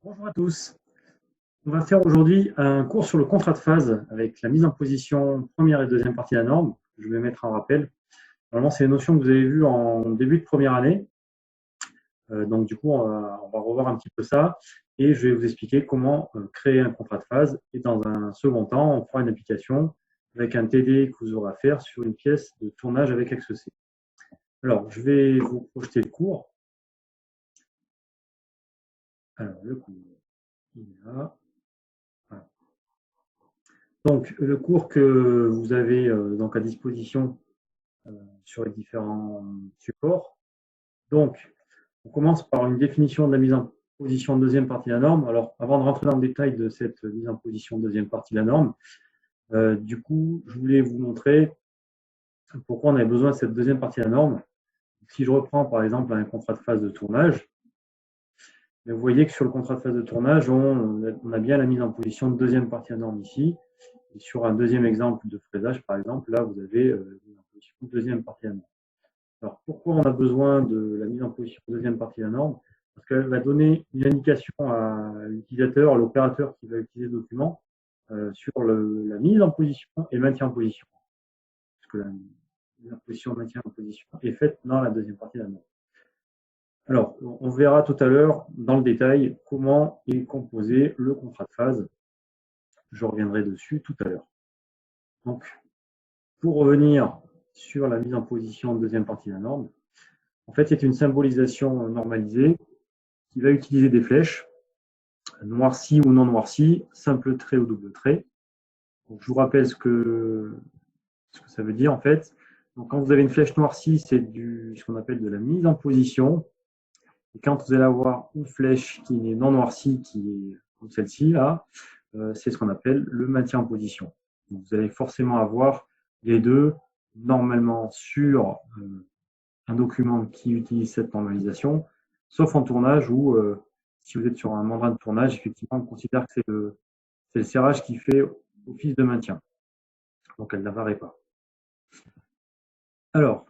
Bonjour à tous. On va faire aujourd'hui un cours sur le contrat de phase avec la mise en position première et deuxième partie de la norme. Je vais mettre un rappel. Normalement, c'est une notion que vous avez vue en début de première année. Donc, du coup, on va revoir un petit peu ça et je vais vous expliquer comment créer un contrat de phase. Et dans un second temps, on fera une application avec un TD que vous aurez à faire sur une pièce de tournage avec axe C. Alors, je vais vous projeter le cours. Alors, le cours, il est là. Voilà. Donc, le cours que vous avez donc à disposition sur les différents supports. Donc, on commence par une définition de la mise en position de deuxième partie de la norme. Alors, avant de rentrer dans le détail de cette mise en position de deuxième partie de la norme, du coup, je voulais vous montrer pourquoi on avait besoin de cette deuxième partie de la norme. Si je reprends par exemple un contrat de phase de tournage, vous voyez que sur le contrat de phase de tournage, on a bien la mise en position de deuxième partie de la norme ici. Et sur un deuxième exemple de fraisage, par exemple, là, vous avez la mise en position de deuxième partie de la norme. Alors, pourquoi on a besoin de la mise en position de deuxième partie de la norme? Parce qu'elle va donner une indication à l'utilisateur, à l'opérateur qui va utiliser le document sur la mise en position et le maintien en position. Parce que la mise en position et le maintien en position est faite dans la deuxième partie de la norme. Alors, on verra tout à l'heure dans le détail comment est composé le contrat de phase. Je reviendrai dessus tout à l'heure. Donc, pour revenir sur la mise en position de deuxième partie de la norme, en fait, c'est une symbolisation normalisée qui va utiliser des flèches, noircies ou non noircies, simple trait ou double trait. Donc, je vous rappelle ce que ça veut dire en fait. Donc, quand vous avez une flèche noircie, c'est ce qu'on appelle de la mise en position. Et quand vous allez avoir une flèche qui est non noircie, qui est comme celle-ci, là, c'est ce qu'on appelle le maintien en position. Donc, vous allez forcément avoir les deux normalement sur un document qui utilise cette normalisation, sauf en tournage où, si vous êtes sur un membrane de tournage, effectivement, on considère que c'est le serrage qui fait office de maintien. Donc, elle n'apparaît pas. Alors,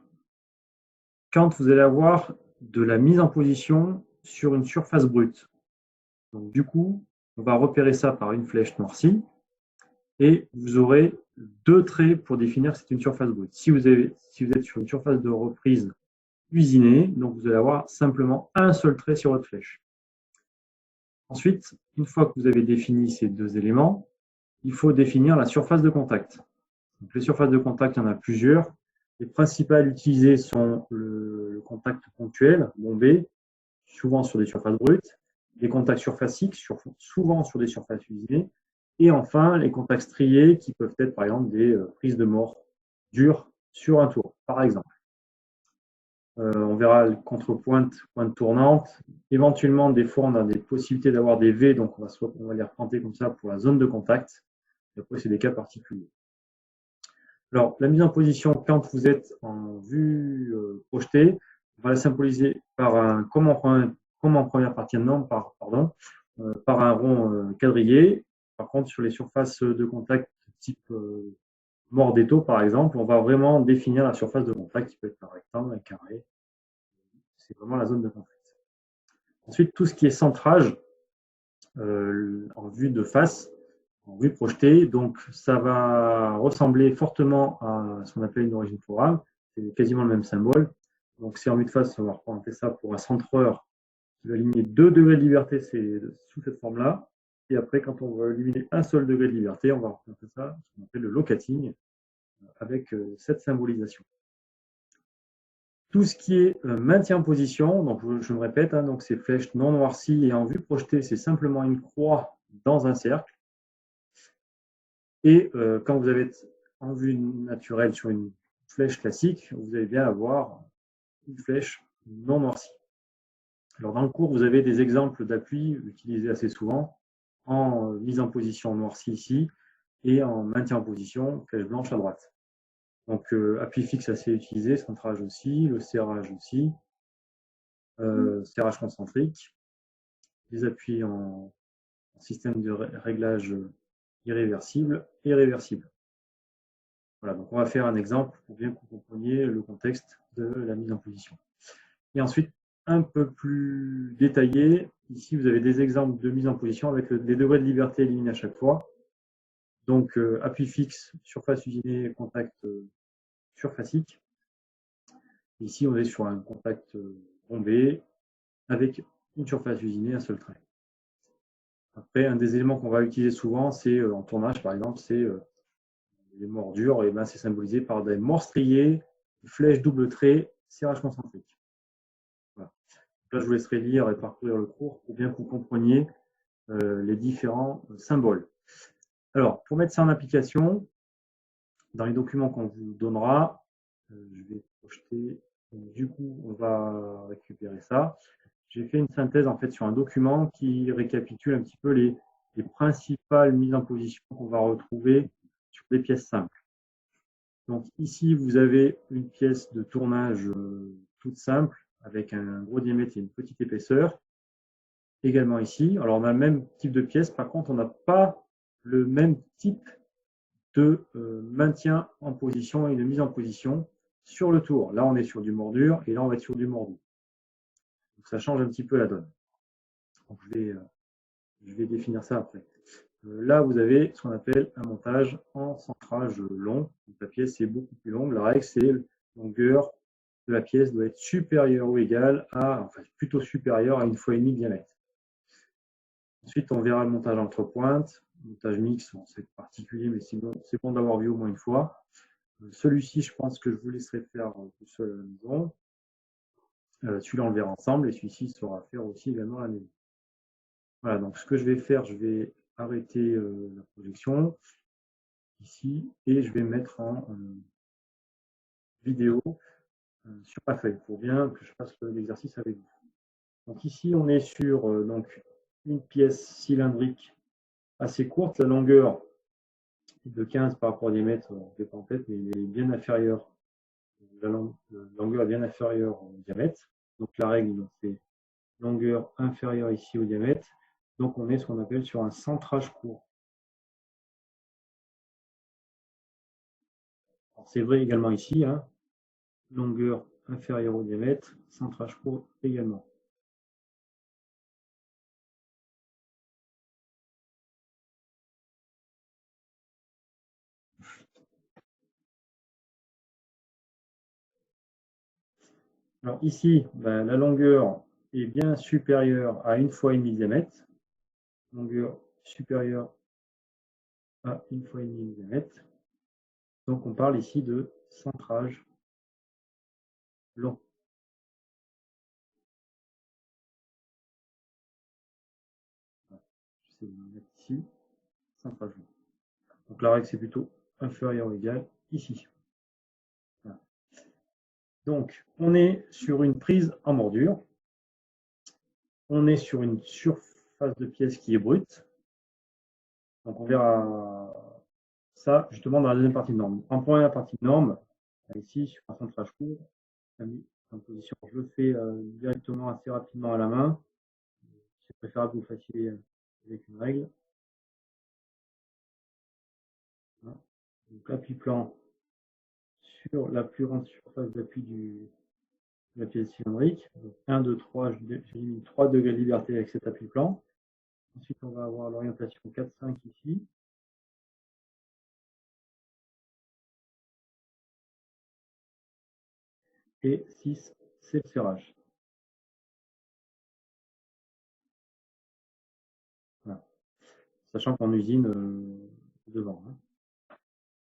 quand vous allez avoir de la mise en position sur une surface brute, donc du coup, on va repérer ça par une flèche noircie et vous aurez deux traits pour définir que c'est une surface brute. Si vous êtes sur une surface de reprise usinée, donc vous allez avoir simplement un seul trait sur votre flèche. Ensuite, une fois que vous avez défini ces deux éléments, il faut définir la surface de contact. Donc, les surfaces de contact, il y en a plusieurs. Les principales utilisées sont le contact ponctuel, bombé, souvent sur des surfaces brutes, les contacts surfaciques, souvent sur des surfaces usinées, et enfin les contacts striés qui peuvent être par exemple des prises de mort dures sur un tour, par exemple. On verra le contrepointe, pointe tournante. Éventuellement, des fois, on a des possibilités d'avoir des V, donc on va les représenter comme ça pour la zone de contact. Et après, c'est des cas particuliers. Alors, la mise en position, quand vous êtes en vue projetée, on va la symboliser par comme en première partie de norme, par un rond quadrillé. Par contre, sur les surfaces de contact type mort d'étau, par exemple, on va vraiment définir la surface de contact qui peut être un rectangle, un carré. C'est vraiment la zone de contact. Ensuite, tout ce qui est centrage en vue de face, en vue projetée, donc ça va ressembler fortement à ce qu'on appelle une origine florale. C'est quasiment le même symbole. Donc, c'est en vue de face, on va représenter ça pour un centreur qui va éliminer 2 degrés de liberté, c'est sous cette forme-là. Et après, quand on va éliminer un seul degré de liberté, on va représenter ça, ce qu'on appelle le locating, avec cette symbolisation. Tout ce qui est maintien en position, donc je me répète, hein, donc ces flèches non noircies et en vue projetée, c'est simplement une croix dans un cercle. Et quand vous avez en vue naturelle sur une flèche classique, vous allez bien avoir une flèche non noircie. Alors dans le cours, vous avez des exemples d'appui utilisés assez souvent en mise en position noircie ici et en maintien en position, flèche blanche à droite. Donc appui fixe assez utilisé, centrage aussi, le serrage aussi, serrage concentrique, les appuis en système de réglage irréversible et réversible. Voilà, donc on va faire un exemple pour bien que vous compreniez le contexte de la mise en position. Et ensuite, un peu plus détaillé, ici, vous avez des exemples de mise en position avec les degrés de liberté éliminés à chaque fois. Donc, appui fixe, surface usinée, contact surfacique. Ici, on est sur un contact bombé avec une surface usinée, un seul trait. Après, un des éléments qu'on va utiliser souvent, c'est en tournage, par exemple, c'est les mordures. Et ben, c'est symbolisé par des morts striées, flèches double trait, serrage concentrique. Voilà. Là, je vous laisserai lire et parcourir le cours pour bien que vous compreniez les différents symboles. Alors, pour mettre ça en application, dans les documents qu'on vous donnera, je vais projeter. Du coup, on va récupérer ça. J'ai fait une synthèse en fait sur un document qui récapitule un petit peu les principales mises en position qu'on va retrouver sur les pièces simples. Donc ici, vous avez une pièce de tournage toute simple avec un gros diamètre et une petite épaisseur. Également ici, alors on a le même type de pièce, par contre, on n'a pas le même type de maintien en position et de mise en position sur le tour. Là, on est sur du mordure et là, on va être sur du mordu. Donc, ça change un petit peu la donne. Donc, je vais définir ça après. Là, vous avez ce qu'on appelle un montage en centrage long. Donc, la pièce est beaucoup plus longue. La règle, c'est la longueur de la pièce doit être supérieure ou égale à, enfin plutôt supérieure à 1,5 fois de diamètre. Ensuite, on verra le montage entre pointes. Le montage mixte, c'est particulier, mais c'est bon d'avoir vu au moins une fois. Celui-ci, je pense que je vous laisserai faire tout seul à la maison. Celui-là, on le verra ensemble et celui-ci sera à faire aussi également à la maison. Voilà, donc ce que je vais faire, je vais arrêter la projection ici et je vais mettre en vidéo sur ma feuille pour bien que je fasse l'exercice avec vous. Donc ici, on est sur donc, une pièce cylindrique assez courte. La longueur est de 15 par rapport au diamètre, je ne l'ai pas en tête, mais il est bien inférieur. La longueur est bien inférieure au diamètre. Donc la règle, c'est longueur inférieure ici au diamètre. Donc on est ce qu'on appelle sur un centrage court. C'est vrai également ici, hein, longueur inférieure au diamètre, centrage court également. Alors ici, ben, la longueur est bien supérieure à 1,5 fois diamètre. Longueur supérieure à 1,5 fois diamètre. Donc on parle ici de centrage long. Je vais mettre ici, centrage long. Donc la règle c'est plutôt inférieur ou égal ici. Voilà. Donc on est sur une prise en bordure. On est sur une surface de pièce qui est brute. Donc on verra ça justement dans la deuxième partie de norme. En première partie de norme, ici sur un centrage court, en position, je le fais directement assez rapidement à la main. C'est préférable que vous fassiez avec une règle. Voilà. Donc appui plan sur la plus grande surface d'appui de la pièce cylindrique. Donc 1, 2, 3, j'ai mis 3 degrés de liberté avec cet appui plan. Ensuite, on va avoir l'orientation 4, 5 ici. Et 6, c'est le serrage. Voilà. Sachant qu'en usine, devant. Hein.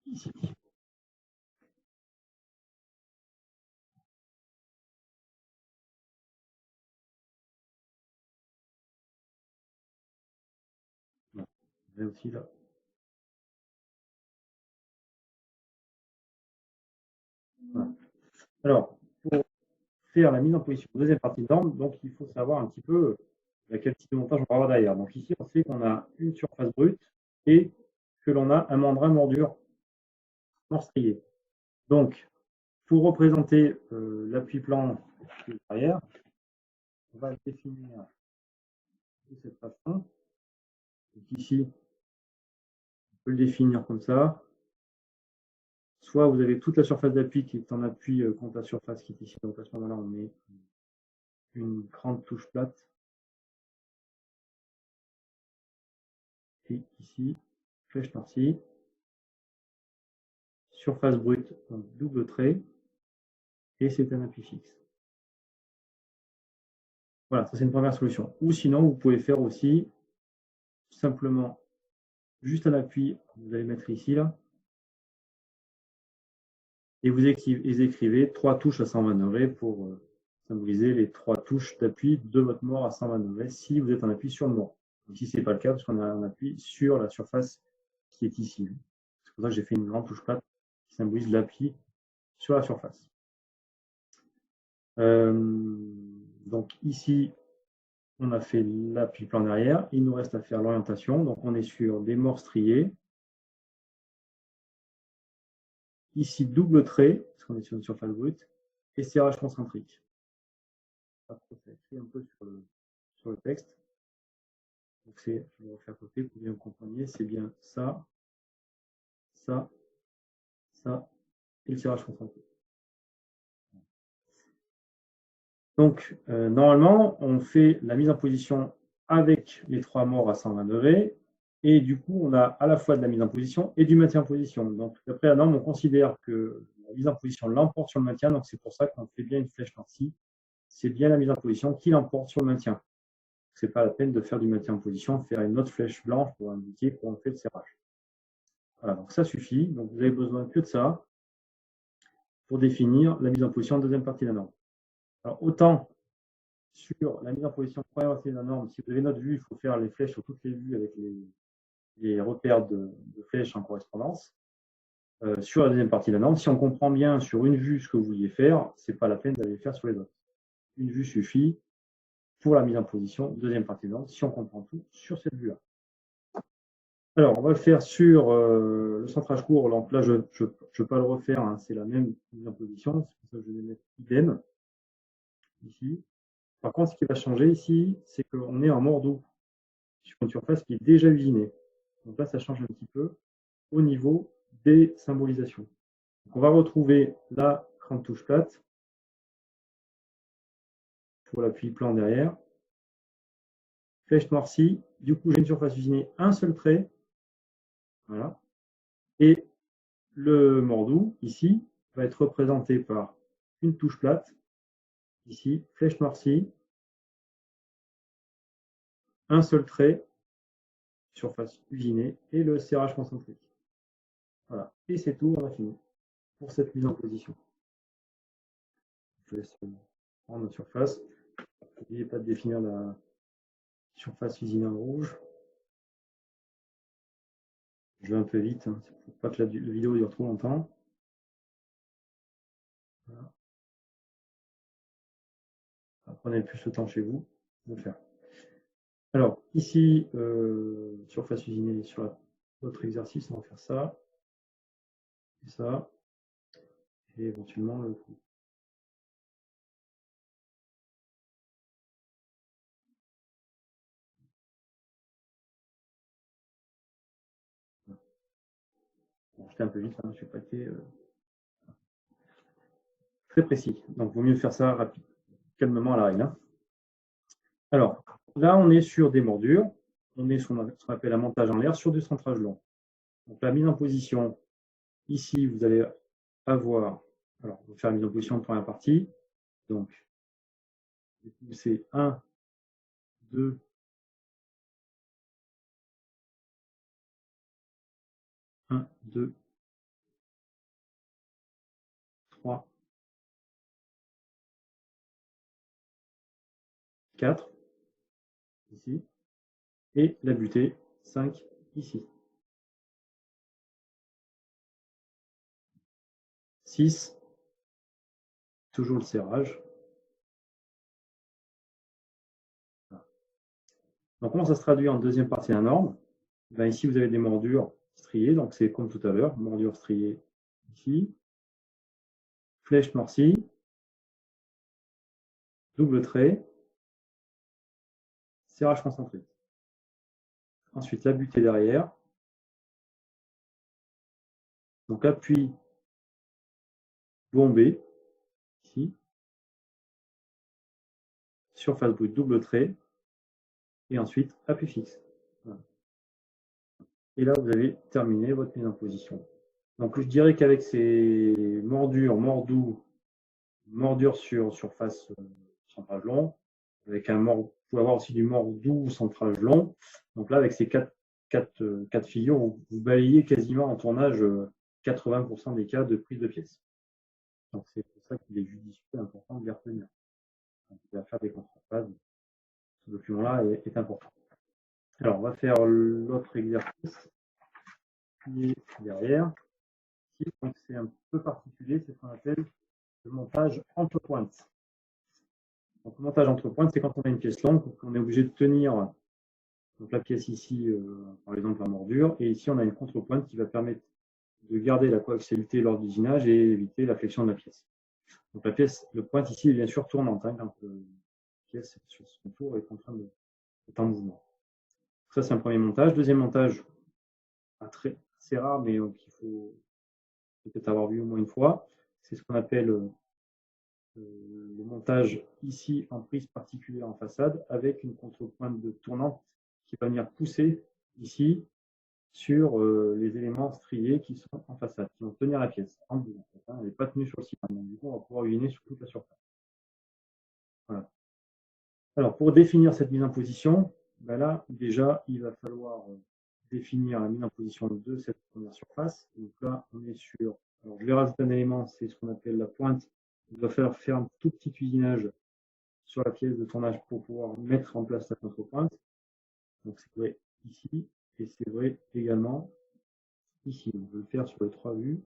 Ici. Voilà. Vous avez aussi là. Voilà. Alors, pour faire la mise en position deuxième partie de norme, donc il faut savoir un petit peu quel type de montage on va avoir derrière. Donc ici, on sait qu'on a une surface brute et que l'on a un mandrin mordure strié. Donc, pour représenter l'appui plan derrière, on va le définir de cette façon. Donc ici, on peut le définir comme ça. Soit vous avez toute la surface d'appui qui est en appui contre la surface qui est ici. Donc à ce moment-là, on met une grande touche plate Et ici, flèche noircie, surface brute, donc double trait, et c'est un appui fixe. Voilà, ça c'est une première solution. Ou sinon, vous pouvez faire aussi simplement juste un appui, vous allez mettre ici, là, et vous écrivez 3 touches à 120 degrés pour symboliser les 3 touches d'appui de votre mort à 120 degrés si vous êtes en appui sur le mort. Ici, ce n'est pas le cas parce qu'on a un appui sur la surface qui est ici. C'est pour ça que j'ai fait une grande touche plate qui symbolise l'appui sur la surface. Donc ici, on a fait l'appui plan derrière. Il nous reste à faire l'orientation. Donc on est sur des morts striés. Ici, double trait, parce qu'on est sur une surface brute, et serrage concentrique. Ça écrit un peu sur le texte. Donc je vais le refaire à côté pour que bien vous compreniez. C'est bien ça, ça, ça, et le serrage concentrique. Donc, normalement, on fait la mise en position avec les 3 morts à 120 degrés. Et du coup, on a à la fois de la mise en position et du maintien en position. Donc, d'après la norme, on considère que la mise en position l'emporte sur le maintien. Donc, c'est pour ça qu'on fait bien une flèche noircie. C'est bien la mise en position qui l'emporte sur le maintien. Ce n'est pas la peine de faire du maintien en position, faire une autre flèche blanche pour indiquer qu'on fait le serrage. Voilà, donc ça suffit. Donc, vous avez besoin que de ça pour définir la mise en position en deuxième partie de la norme. Alors, autant sur la mise en position première partie de la norme, si vous avez notre vue, il faut faire les flèches sur toutes les vues avec les repères de flèches en correspondance. Sur la deuxième partie de la norme, si on comprend bien sur une vue ce que vous vouliez faire, ce n'est pas la peine d'aller faire sur les autres. Une vue suffit pour la mise en position, deuxième partie de la norme, si on comprend tout sur cette vue-là. Alors, on va le faire sur le centrage court. Donc là, je ne veux pas le refaire, hein, c'est la même mise en position, c'est pour ça que je vais mettre idem ici. Par contre, ce qui va changer ici, c'est qu'on est en mort doux sur une surface qui est déjà usinée. Donc là, ça change un petit peu au niveau des symbolisations. Donc on va retrouver la grande touche plate pour l'appui plan derrière. Flèche noircie. Du coup, j'ai une surface usinée, un seul trait. Voilà. Et le mordou, ici, va être représenté par une touche plate. Ici, flèche noircie. Un seul trait, surface usinée, et le serrage concentrique. Voilà. Et c'est tout, on a fini pour cette mise en position. Je laisse prendre notre surface. N'oubliez pas de définir la surface usinée en rouge. Je vais un peu vite, hein, pour pas que la vidéo dure trop longtemps. Voilà. Prenez plus le temps chez vous de le faire. Alors, ici, surface usinée sur votre exercice, on va faire ça, et ça, et éventuellement le coup. Bon, j'étais un peu vite, hein, je n'ai pas été très précis. Donc, il vaut mieux faire ça rapide, calmement à la règle. Hein. Alors, là, on est sur des mordures. On est sur ce qu'on appelle un montage en l'air sur du centrage long. Donc, la mise en position, ici, vous allez avoir, alors, on va faire la mise en position de première partie. Donc, c'est 1, 2, 1, 2, 3, 4, ici, et la butée, 5, ici. 6, toujours le serrage. Voilà. Donc, comment ça se traduit en deuxième partie de la norme? Ben, ici, vous avez des mordures striées, donc c'est comme tout à l'heure, mordure striée ici, flèche noircie, double trait, serrage concentrique. Ensuite, la butée derrière. Donc, appui bombé, ici, surface brute, double trait, et ensuite appui fixe. Voilà. Et là, vous avez terminé votre mise en position. Donc, je dirais qu'avec ces mordures sur surface centrage long, avec vous pouvez avoir aussi du mordoux centrage long. Donc là, avec ces quatre figures, vous balayez quasiment en tournage 80% des cas de prise de pièces. Donc c'est pour ça qu'il est judicieux et important de les retenir. Donc, il va faire des contrephases. Ce document-là est important. Alors, on va faire l'autre exercice qui est derrière. Donc, c'est un peu particulier, c'est ce qu'on appelle le montage entre pointes. Donc, le montage entre pointes, c'est quand on a une pièce longue, on est obligé de tenir donc, la pièce ici, par exemple la mordure, et ici on a une contrepointe qui va permettre de garder la coaxialité lors de l'usinage et éviter la flexion de la pièce. Donc la pièce, le pointe ici est bien sûr tournante, hein, quand la pièce sur son tour est en train d'être en mouvement. Donc, ça c'est un premier montage. Deuxième montage, assez rare, mais qu'il faut peut-être avoir vu au moins une fois, c'est ce qu'on appelle le montage ici en prise particulière en façade avec une contrepointe de tournante qui va venir pousser ici sur les éléments striés qui sont en façade, qui vont tenir la pièce en bout. En fait, hein, elle n'est pas tenue sur le ciment. Donc, du coup, on va pouvoir usiner sur toute la surface. Voilà. Alors, pour définir cette mise en position, ben là, déjà, il va falloir définir la mise en position de cette première surface. Donc là, on est sur. Alors, je vais rajouter un élément, c'est ce qu'on appelle la pointe. Il va falloir faire un tout petit usinage sur la pièce de tournage pour pouvoir mettre en place la contrepointe. Donc, c'est vrai ici, et c'est vrai également ici. On va le faire sur les trois vues.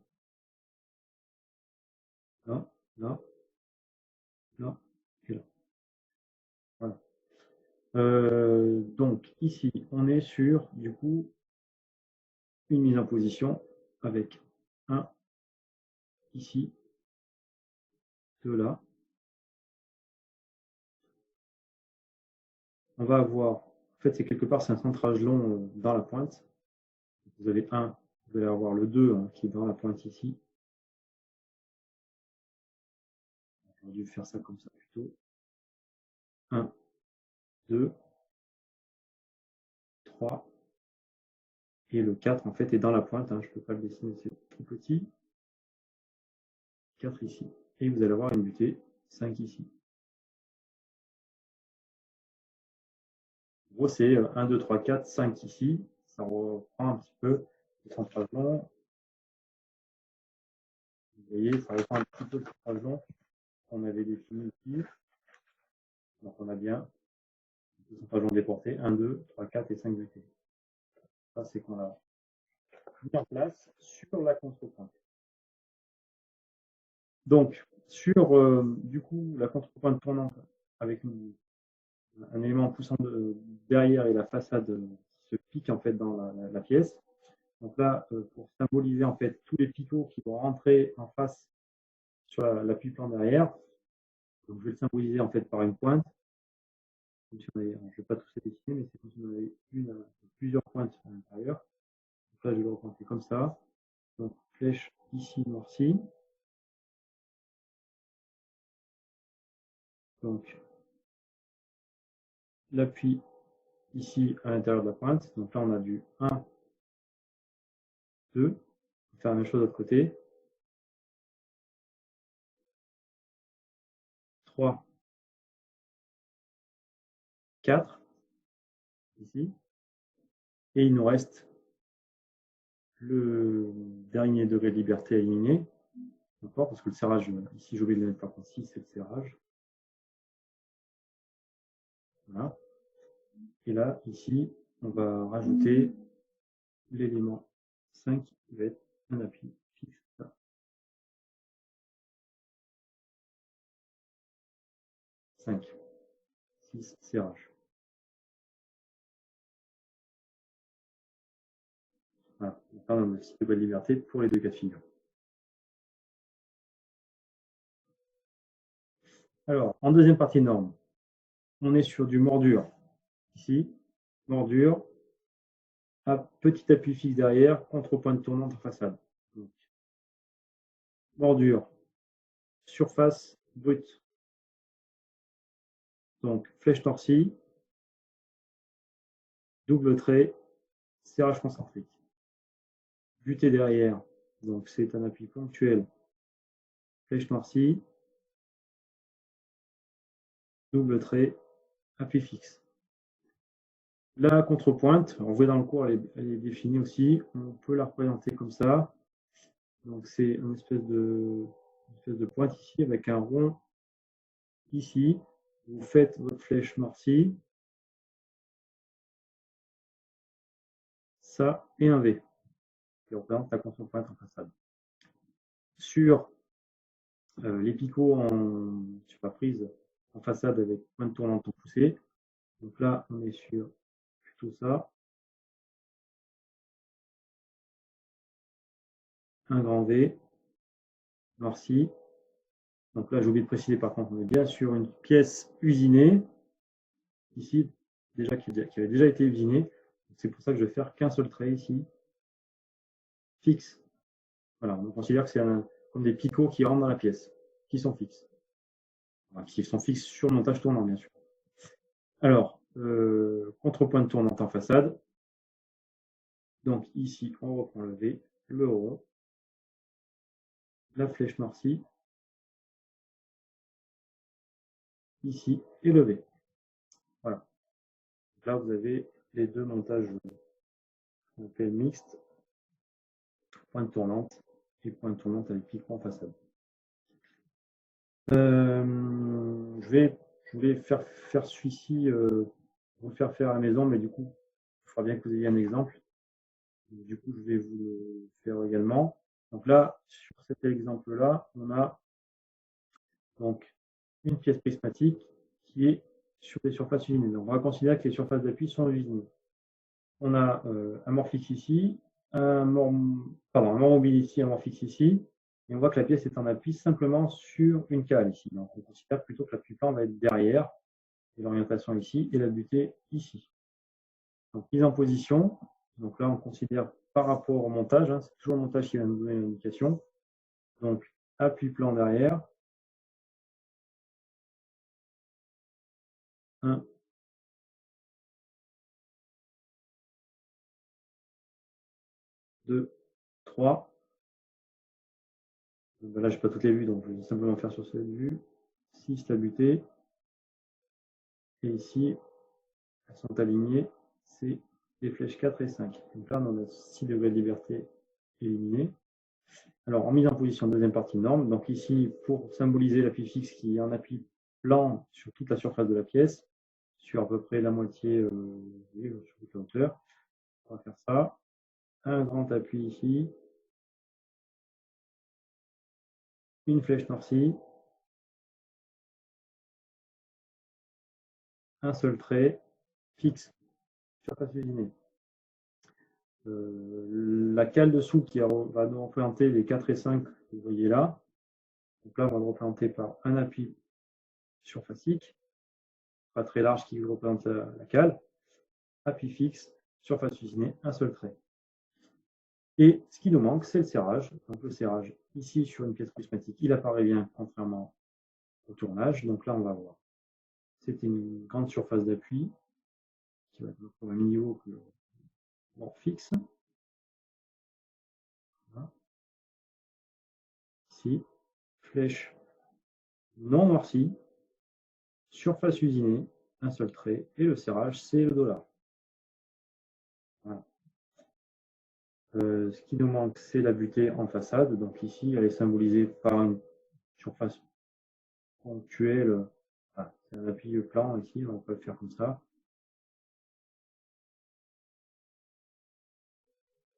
Là, là, là et là. Voilà. Donc ici, on est sur du coup une mise en position avec un ici, deux là. On va avoir, en fait, c'est quelque part, c'est un centrage long dans la pointe. Vous avez un, vous allez avoir le 2 hein, qui est dans la pointe ici. J'aurais dû faire ça comme ça plutôt. 1, 2, 3. Et le 4, en fait, est dans la pointe. Hein. Je ne peux pas le dessiner, c'est trop petit. 4 ici. Et vous allez avoir une butée 5 ici. En gros, c'est 1, 2, 3, 4, 5 ici. Ça reprend un petit peu le centrage long. Vous voyez, ça reprend un petit peu le centrage long qu'on avait défini ici. Donc, on a bien le centrage long déporté 1, 2, 3, 4 et 5 butées. Ça, c'est qu'on a mis en place sur la contrepointe. Donc, sur du coup la contrepointe tournante avec un élément poussant derrière et la façade se pique en fait dans la pièce. Donc là, pour symboliser en fait tous les picots qui vont rentrer en face sur l'appui-plan derrière, donc je vais le symboliser en fait par une pointe. Je ne vais pas tous les dessiner, mais c'est comme si on avait plusieurs pointes à l'intérieur. Donc là, je vais le représenter comme ça. Donc flèche ici noircie. Donc l'appui ici à l'intérieur de la pointe. Donc là, on a du 1, 2. On va faire la même chose de l'autre côté. 3, 4, ici. Et il nous reste le dernier degré de liberté à éliminer. D'accord, parce que le serrage, ici, j'ai oublié de le mettre par contre, ici, c'est le serrage. Voilà. Et là, ici, on va rajouter l'élément 5 qui va être un appui fixe. 5, 6, serrage. Voilà. Donc là, on a le petit degré de liberté pour les deux cas de figure. Alors, en deuxième partie de norme, on est sur du mordure. Ici, mordure, petit appui fixe derrière, contrepointe tournante en façade. Donc, mordure, surface brute. Donc, flèche torsie, double trait, serrage concentrique. butée derrière, donc c'est un appui ponctuel, flèche noircie, double trait, appui fixe. La contrepointe, on voit dans le cours, elle est définie aussi. On peut la représenter comme ça. Donc c'est une espèce de pointe ici avec un rond ici. Vous faites votre flèche noircie, ça et un V qui représente la contrepointe en façade. Sur les picots sur la prise en façade avec pointe tournante en poussée. Donc là, on est sur plutôt ça. Un grand V, noirci. Donc là, j'ai oublié de préciser par contre, on est bien sur une pièce usinée, ici, déjà qui avait déjà été usinée. C'est pour ça que je vais faire qu'un seul trait ici, fixe. Voilà, on considère que c'est comme des picots qui rentrent dans la pièce, qui sont fixes. Enfin, qui sont fixes sur le montage tournant, bien sûr. Alors, contrepointe tournante en façade. Donc ici, on reprend le V, le rond, la flèche noircie, ici, et le V. Voilà. Là, vous avez les deux montages qu'on appelle mixtes, pointe tournante et pointe tournante avec picot en façade. Je vais faire celui-ci, vous le faire à la maison, mais du coup, il faudra bien que vous ayez un exemple. Du coup, je vais vous le faire également. Donc là, sur cet exemple-là, on a donc une pièce prismatique qui est sur des surfaces usinées. Donc on va considérer que les surfaces d'appui sont usinées. On a un mort fixe ici, un mort mobile ici, un mort fixe ici, et on voit que la pièce est en appui simplement sur une cale ici. Donc on considère plutôt que l'appui-plan va être derrière, et l'orientation ici, et la butée ici. Donc mise en position, donc là on considère par rapport au montage, hein, c'est toujours le montage qui va nous donner l'indication. Donc appui-plan derrière, 1, 2, 3. Là, je n'ai pas toutes les vues, donc je vais simplement faire sur cette vue. 6 la butée. Et ici, elles sont alignées. C'est les flèches 4 et 5. Donc là, on a 6 degrés de liberté éliminés. Alors, en mise en position, deuxième partie norme. Donc ici, pour symboliser l'appui fixe qui est en appui plan sur toute la surface de la pièce, sur à peu près la moitié, sur toute la hauteur. On va faire ça. Un grand appui ici. Une flèche noircie. Un seul trait fixe. Surface usinée. La cale dessous qui va nous représenter les 4 et 5 que vous voyez là. Donc là, on va le représenter par un appui surfacique, pas très large qui représente la cale, appui fixe, surface usinée, un seul trait. Et ce qui nous manque, c'est le serrage. Donc le serrage, ici sur une pièce prismatique, il apparaît bien contrairement au tournage. Donc là, on va voir. C'est une grande surface d'appui qui va être au même niveau que le bord fixe. Voilà. Ici, flèche non noircie, surface usinée, un seul trait, et le serrage, c'est le dollar. Voilà. Ce qui nous manque, c'est la butée en façade. Donc ici, elle est symbolisée par une surface ponctuelle. Voilà, c'est un appui plan ici, on peut le faire comme ça.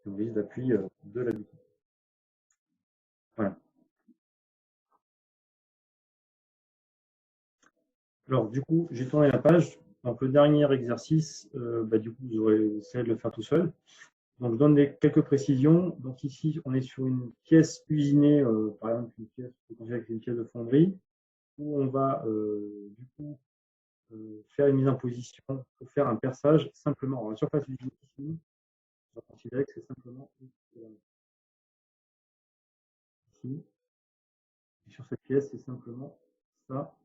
Symbolise l'appui de la butée. Voilà. Alors du coup, j'ai tourné la page. Donc le dernier exercice, du coup, vous aurez essayé de le faire tout seul. Donc je donne quelques précisions. Donc ici, on est sur une pièce usinée, par exemple une pièce, une pièce de fonderie, où on va du coup faire une mise en position pour faire un perçage simplement. Alors, la surface usinée ici, on va considérer que c'est simplement ici. Et sur cette pièce, c'est simplement ça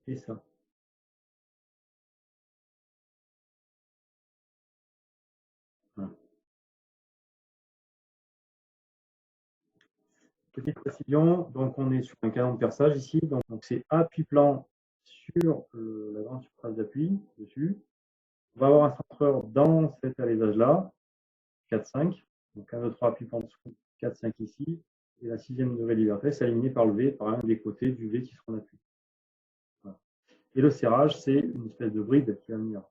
et ça. Voilà. Petite précision, donc on est sur un canon de perçage ici, donc c'est appui-plan sur la grande surface d'appui dessus. On va avoir un centreur dans cet alésage-là, 4-5, donc 1, 2, 3, appui-plan dessous, 4, 5 ici, et la 6e degré de liberté, c'est aligné par le V, par un des côtés du V qui sera en appui. Voilà. Et le serrage, c'est une espèce de bride qui va venir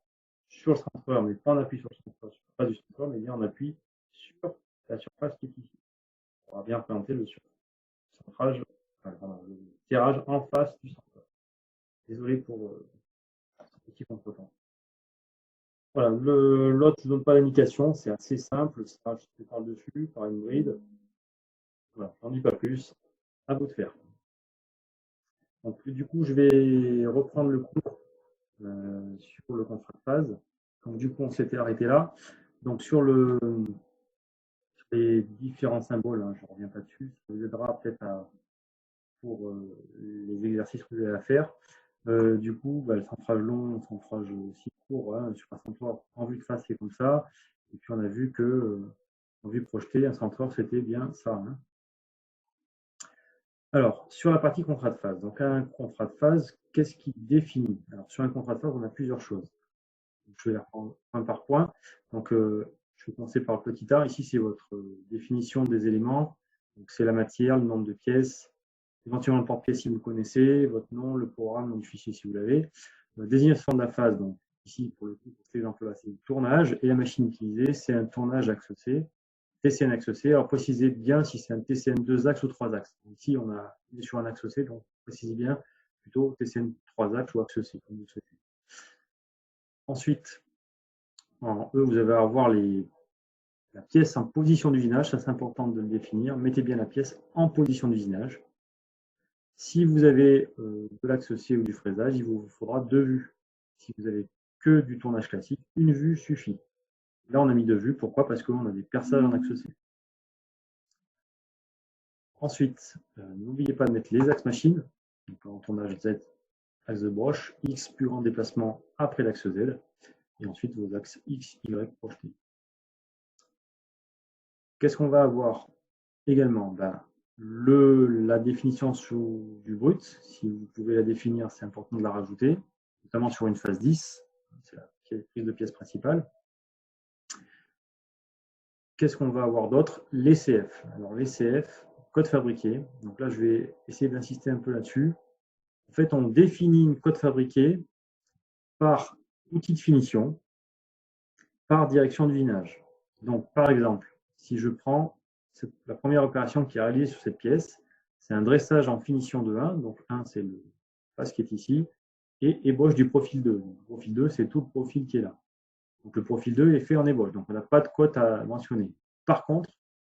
sur le centreur, mais pas en appui sur le centreur, pas du centreur, mais bien en appui sur la surface qui est ici. On va bien représenter le centrage, le tirage en face du centreur. Désolé pour ce petit contretemps. Voilà, l'autre, je ne donne pas l'indication, c'est assez simple, le serrage se fait par-dessus, par une bride. Voilà, j'en dis pas plus, à vous de faire. Donc, du coup, je vais reprendre le cours sur le contrat de phase. Donc, du coup, on s'était arrêté là. Donc, sur les différents symboles, hein, je ne reviens pas dessus, ça vous aidera peut-être pour les exercices que vous avez à faire. Du coup, le centrage long, le centrage aussi court, hein, sur un centreur en vue de face, c'est comme ça. Et puis, on a vu que en vue projetée, un centreur, c'était bien ça. Hein. Alors, sur la partie contrat de phase. Donc, un contrat de phase, qu'est-ce qui définit? Alors, sur un contrat de phase, on a plusieurs choses. Je vais les reprendre point par point. Donc, je vais commencer par le petit a. Ici, c'est votre définition des éléments. Donc, c'est la matière, le nombre de pièces, éventuellement le porte-pièce si vous le connaissez, votre nom, le programme, le nom du fichier si vous l'avez. Désignation de la phase. Donc, ici, pour le coup, pour cet exemple-là, c'est le tournage. Et la machine utilisée, c'est un tournage axe C. TCN axe C. Alors, précisez bien si c'est un TCN 2 axes ou 3 axes. Ici, on est sur un axe C, donc précisez bien plutôt TCN 3 axes ou axe C, comme vous le souhaitez. Ensuite, en E, vous allez avoir la pièce en position d'usinage. Ça, c'est important de le définir. Mettez bien la pièce en position d'usinage. Si vous avez de l'axe C ou du fraisage, il vous faudra 2 vues. Si vous avez que du tournage classique, une vue suffit. Là, on a mis 2 vues. Pourquoi? Parce qu'on a des perçages en axe C. Ensuite, n'oubliez pas de mettre les axes machines. Donc, en tournage Z, axe de broche, X plus grand déplacement après l'axe Z, et ensuite vos axes X, Y projetés. Qu'est-ce qu'on va avoir également? La définition du brut, si vous pouvez la définir, c'est important de la rajouter, notamment sur une phase 10, c'est la prise de pièce principale. Qu'est-ce qu'on va avoir d'autre? Les CF. Alors les CF, code fabriqué. Donc là, je vais essayer d'insister un peu là-dessus. En fait, on définit une code fabriquée par outil de finition, par direction d'usinage. Donc, par exemple, si je prends la première opération qui est réalisée sur cette pièce, c'est un dressage en finition de 1. Donc, 1, c'est le face qui est ici, et ébauche du profil 2. Donc, le profil 2, c'est tout le profil qui est là. Donc, le profil 2 est fait en ébauche. Donc, on n'a pas de cote à mentionner. Par contre,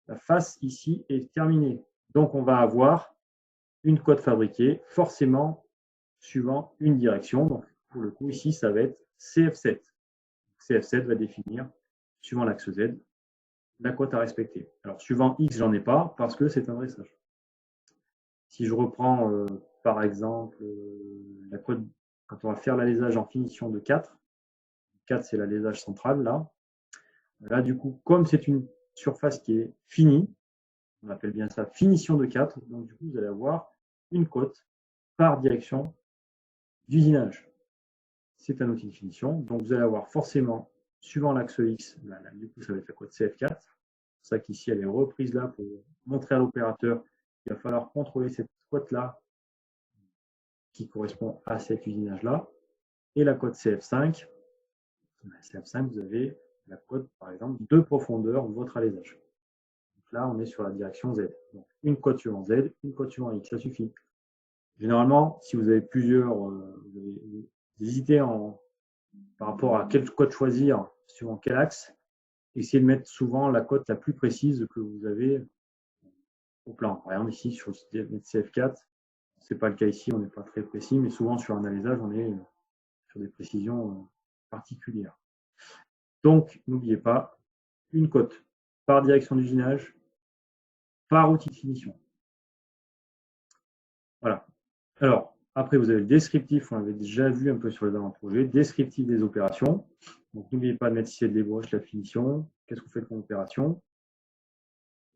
la face ici est terminée. Donc, on va avoir une cote fabriquée, forcément suivant une direction. Donc, pour le coup, ici, ça va être CF7. CF7 va définir, suivant l'axe Z, la cote à respecter. Alors, suivant X, j'en ai pas parce que c'est un dressage. Si je reprends, par exemple, la cote, quand on va faire l'alésage en finition de 4, 4, c'est l'alésage central, là. Là, du coup, comme c'est une surface qui est finie, on appelle bien ça finition de 4, donc du coup, vous allez avoir une cote par direction d'usinage. C'est un outil de finition, donc vous allez avoir forcément, suivant l'axe X, du coup, ça va être la cote CF4. C'est pour ça qu'ici, elle est reprise là pour montrer à l'opérateur qu'il va falloir contrôler cette cote-là qui correspond à cet usinage-là. Et la cote CF5, CF5, vous avez la cote, par exemple, de profondeur de votre alésage. Donc là, on est sur la direction Z. Donc, une cote suivant Z, une cote suivant X, ça suffit. Généralement, si vous avez plusieurs, vous hésitez par rapport à quelle cote choisir, suivant quel axe, essayez de mettre souvent la cote la plus précise que vous avez au plan. Par exemple, ici, sur le CF4, ce n'est pas le cas ici, on n'est pas très précis, mais souvent sur un alésage, on est sur des précisions particulières. Donc, n'oubliez pas, une cote par direction d'usinage, par outil de finition. Voilà. Alors, après, vous avez le descriptif, on l'avait déjà vu un peu sur les avant-projets, descriptif des opérations. Donc, n'oubliez pas de mettre ici le débauche, la finition. Qu'est-ce que vous faites comme opération?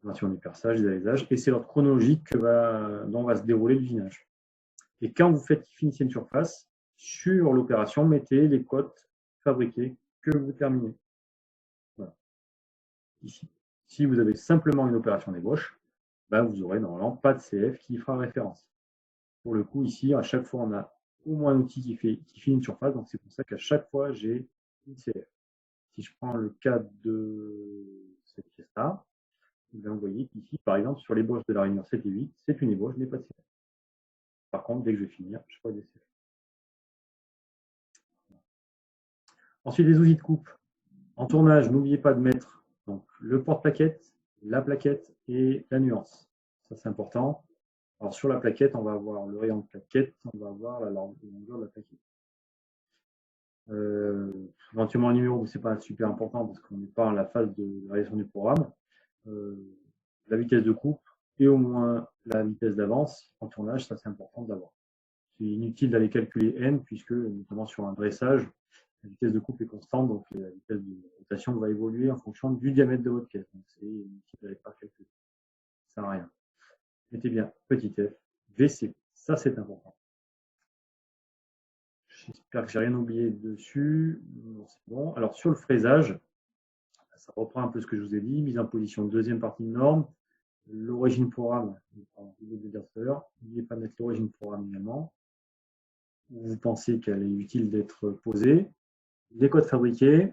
du perçage, des alaisages, et c'est l'ordre chronologique dont va se dérouler l'usinage. Et quand vous finissez une surface, sur l'opération, mettez les cotes fabriquées que vous terminez. Voilà. Ici. Si vous avez simplement une opération d'ébauche, vous aurez normalement pas de CF qui fera référence. Pour le coup, ici, à chaque fois, on a au moins un outil qui fait une surface, donc c'est pour ça qu'à chaque fois, j'ai une CF. Si je prends le cas de cette pièce-là, vous voyez qu'ici, par exemple, sur l'ébauche de la réunion 7 et 8, c'est une ébauche, je n'ai pas de CF. Par contre, dès que je vais finir, je ferai des CF. Ensuite, les outils de coupe. En tournage, n'oubliez pas de mettre donc, le porte-plaquette, la plaquette et la nuance. Ça, c'est important. Alors, sur la plaquette, on va avoir le rayon de plaquette, on va avoir la longueur de la plaquette. Éventuellement un numéro, c'est pas super important parce qu'on n'est pas à la phase de la réalisation du programme. La vitesse de coupe et au moins la vitesse d'avance en tournage, ça c'est important d'avoir. C'est inutile d'aller calculer n puisque notamment sur un dressage, la vitesse de coupe est constante, donc la vitesse de rotation va évoluer en fonction du diamètre de votre pièce. Donc c'est inutile d'aller pas calculer. Ça sert à rien. Mettez bien petit f, VC, ça c'est important. J'espère que j'ai rien oublié dessus. C'est bon. Alors sur le fraisage, ça reprend un peu ce que je vous ai dit. Mise en position, deuxième partie de norme. L'origine programme, n'oubliez pas de mettre l'origine programme également. Vous pensez qu'elle est utile d'être posée. Les codes fabriqués,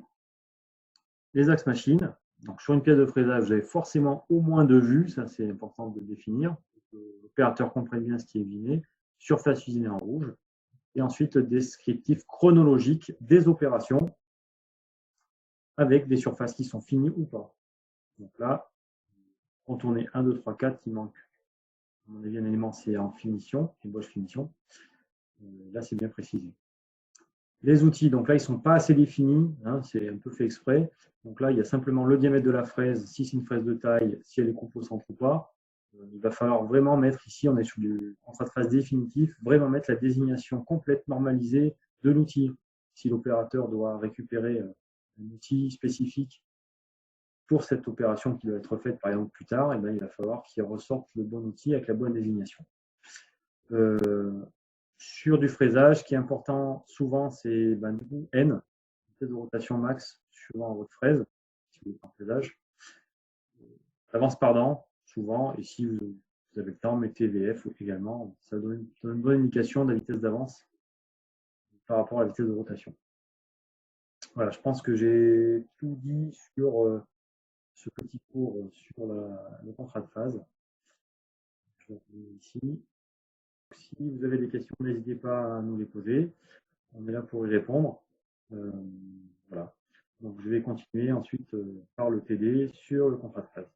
les axes machines. Donc sur une pièce de fraisage, vous avez forcément au moins deux vues, ça c'est important de le définir, que l'opérateur comprenne bien ce qui est usiné. Surface usinée en rouge. Et ensuite, descriptif chronologique des opérations avec des surfaces qui sont finies ou pas. Donc là, contourner 1, 2, 3, 4, il manque, à mon avis, un élément, c'est en finition, ébauche finition. Là, c'est bien précisé. Les outils, donc là, ils ne sont pas assez définis, hein, c'est un peu fait exprès. Donc là, il y a simplement le diamètre de la fraise, si c'est une fraise de taille, si elle est coupe au centre ou pas. Il va falloir vraiment mettre, ici, on est sur du contrat de phase définitif, vraiment mettre la désignation complète normalisée de l'outil. Si l'opérateur doit récupérer un outil spécifique pour cette opération qui doit être faite par exemple plus tard, il va falloir qu'il ressorte le bon outil avec la bonne désignation. Sur du fraisage, ce qui est important souvent, c'est N, vitesse de rotation max suivant votre fraise, si vous êtes en fraisage. L'avance pardon, souvent, et si vous avez le temps, mettez VF également. Ça donne une bonne indication de la vitesse d'avance par rapport à la vitesse de rotation. Voilà, je pense que j'ai tout dit sur ce petit cours sur le contrat de phase. Je vais ici. Si vous avez des questions, n'hésitez pas à nous les poser. On est là pour y répondre. Voilà. Donc, je vais continuer ensuite par le TD sur le contrat de phase.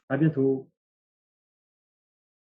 À bientôt.